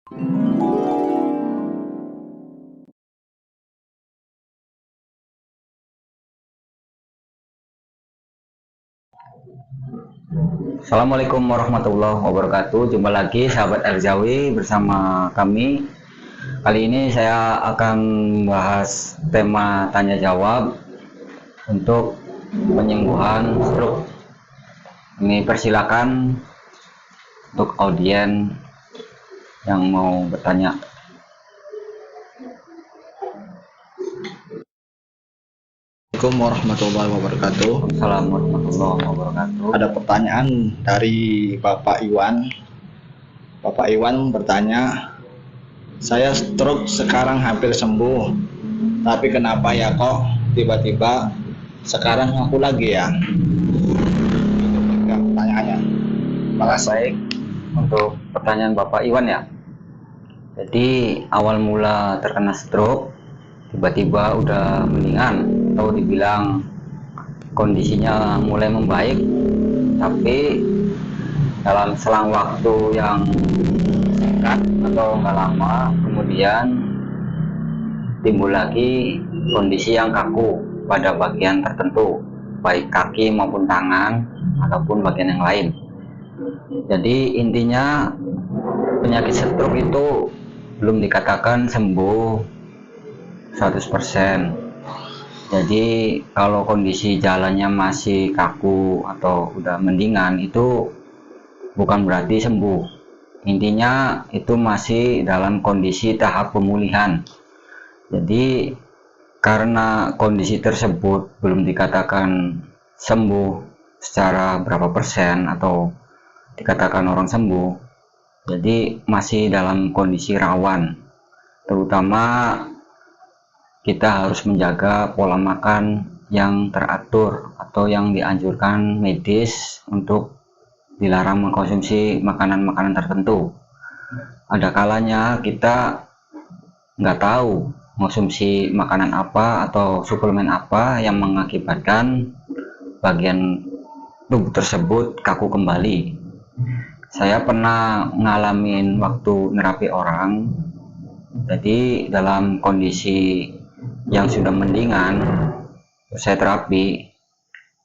Assalamualaikum warahmatullahi wabarakatuh. Jumpa lagi sahabat Erjawi bersama kami. Kali ini saya akan bahas tema tanya jawab untuk penyembuhan stroke. Ini persilakan untuk audien yang mau bertanya. Assalamualaikum warahmatullahi wabarakatuh. Assalamualaikum warahmatullahi wabarakatuh. Ada pertanyaan dari Bapak Iwan. Bapak Iwan bertanya, saya stroke sekarang hampir sembuh, tapi kenapa ya kok tiba-tiba sekarang aku lagi ya? Itu pertanyaannya. Baik, untuk pertanyaan Bapak Iwan ya. Jadi awal mula terkena stroke, tiba-tiba udah mendingan atau dibilang kondisinya mulai membaik, tapi dalam selang waktu yang singkat atau nggak lama kemudian timbul lagi kondisi yang kaku pada bagian tertentu, baik kaki maupun tangan ataupun bagian yang lain. Jadi intinya penyakit stroke itu belum dikatakan sembuh 100%. Jadi kalau kondisi jalannya masih kaku atau udah mendingan itu bukan berarti sembuh. Intinya itu masih dalam kondisi tahap pemulihan. Jadi karena kondisi tersebut belum dikatakan sembuh secara berapa persen atau dikatakan orang sembuh, jadi masih dalam kondisi rawan. Terutama kita harus menjaga pola makan yang teratur atau yang dianjurkan medis untuk dilarang mengkonsumsi makanan-makanan tertentu. Ada kalanya kita nggak tahu mengkonsumsi makanan apa atau suplemen apa yang mengakibatkan bagian tubuh tersebut kaku kembali. Saya pernah ngalamin waktu nerapi orang, jadi dalam kondisi yang sudah mendingan saya terapi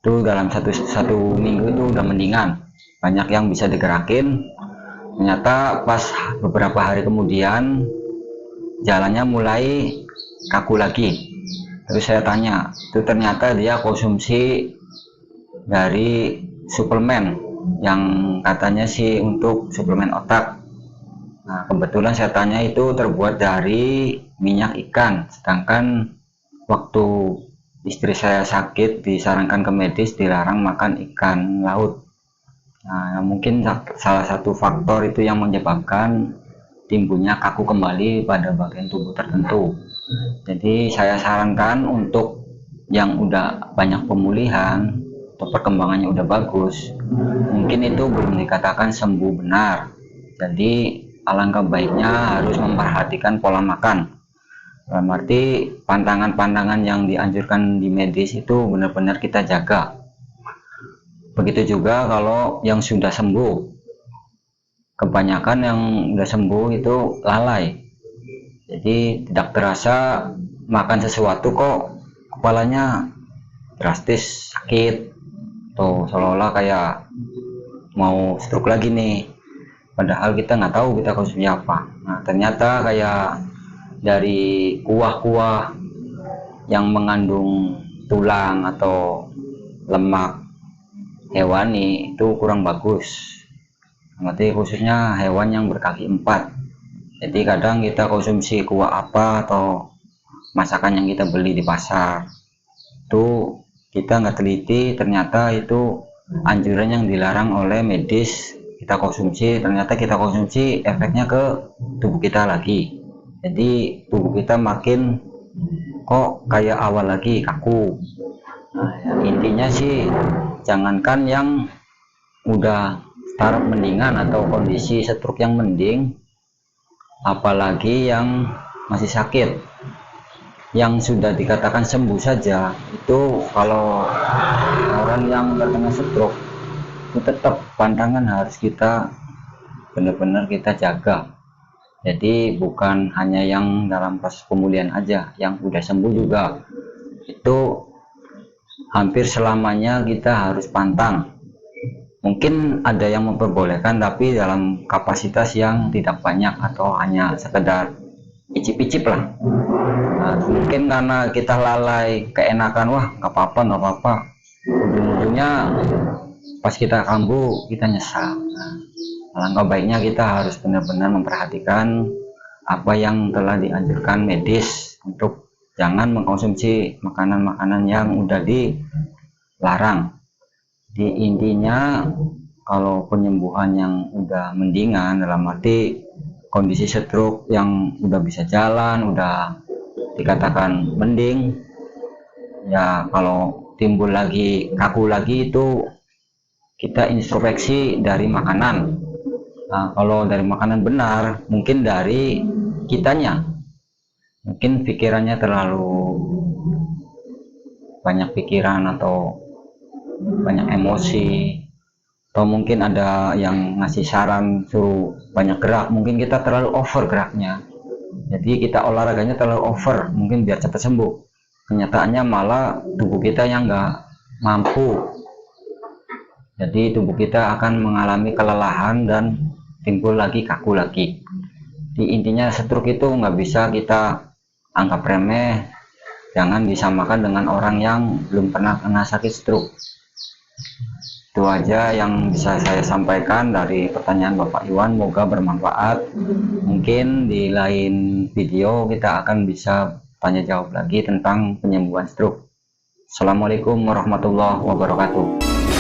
itu dalam satu minggu itu udah mendingan, banyak yang bisa digerakin. Ternyata pas beberapa hari kemudian jalannya mulai kaku lagi. Terus saya tanya, itu ternyata dia konsumsi dari suplemen yang katanya sih untuk suplemen otak. Nah, kebetulan saya tanya itu terbuat dari minyak ikan, sedangkan waktu istri saya sakit disarankan ke medis dilarang makan ikan laut. Nah, mungkin salah satu faktor itu yang menyebabkan timbulnya kaku kembali pada bagian tubuh tertentu. Jadi saya sarankan untuk yang udah banyak pemulihan atau perkembangannya udah bagus, mungkin itu belum dikatakan sembuh benar. Jadi alangkah baiknya harus memperhatikan pola makan. Dalam arti pantangan-pantangan yang dianjurkan di medis itu benar-benar kita jaga. Begitu juga kalau yang sudah sembuh. Kebanyakan yang sudah sembuh itu lalai. Jadi tidak terasa makan sesuatu kok kepalanya drastis sakit atau seolah-olah kayak mau stroke lagi nih. Padahal kita nggak tahu kita konsumsi apa. Nah, ternyata kayak dari kuah-kuah yang mengandung tulang atau lemak hewani itu kurang bagus. Berarti khususnya hewan yang berkaki 4. Jadi kadang kita konsumsi kuah apa atau masakan yang kita beli di pasar itu kita nggak teliti, ternyata itu anjuran yang dilarang oleh medis kita konsumsi, ternyata kita konsumsi efeknya ke tubuh kita lagi. Jadi tubuh kita makin kok kayak awal lagi kaku. Nah, intinya sih jangankan yang udah taraf mendingan atau kondisi stroke yang mending, apalagi yang masih sakit, yang sudah dikatakan sembuh saja itu kalau orang yang terkena stroke itu tetap pantangan harus kita benar-benar kita jaga. Jadi bukan hanya yang dalam proses pemulihan aja, yang udah sembuh juga itu hampir selamanya kita harus pantang. Mungkin ada yang memperbolehkan tapi dalam kapasitas yang tidak banyak atau hanya sekedar icip-icip lah. Nah, mungkin karena kita lalai keenakan, wah nggak apa-apa, ujung-ujungnya pas kita kambuh kita nyesal. Nah, alangkah baiknya kita harus benar-benar memperhatikan apa yang telah dianjurkan medis untuk jangan mengkonsumsi makanan-makanan yang udah dilarang. Di intinya kalau penyembuhan yang udah mendingan, dalam arti kondisi stroke yang udah bisa jalan, udah dikatakan mending, ya kalau timbul lagi kaku lagi itu kita introspeksi dari makanan. Nah, kalau dari makanan benar, mungkin dari kitanya, mungkin pikirannya terlalu banyak pikiran atau banyak emosi, atau mungkin ada yang ngasih saran suruh banyak gerak, mungkin kita terlalu over geraknya, jadi kita olahraganya terlalu over mungkin biar cepat sembuh, kenyataannya malah tubuh kita yang nggak mampu, jadi tubuh kita akan mengalami kelelahan dan timbul lagi kaku lagi. Di intinya stroke itu nggak bisa kita anggap remeh, jangan disamakan dengan orang yang belum pernah kena sakit stroke. Itu aja yang bisa saya sampaikan dari pertanyaan Bapak Iwan, semoga bermanfaat. Mungkin di lain video kita akan bisa tanya jawab lagi tentang penyembuhan stroke. Assalamualaikum warahmatullahi wabarakatuh.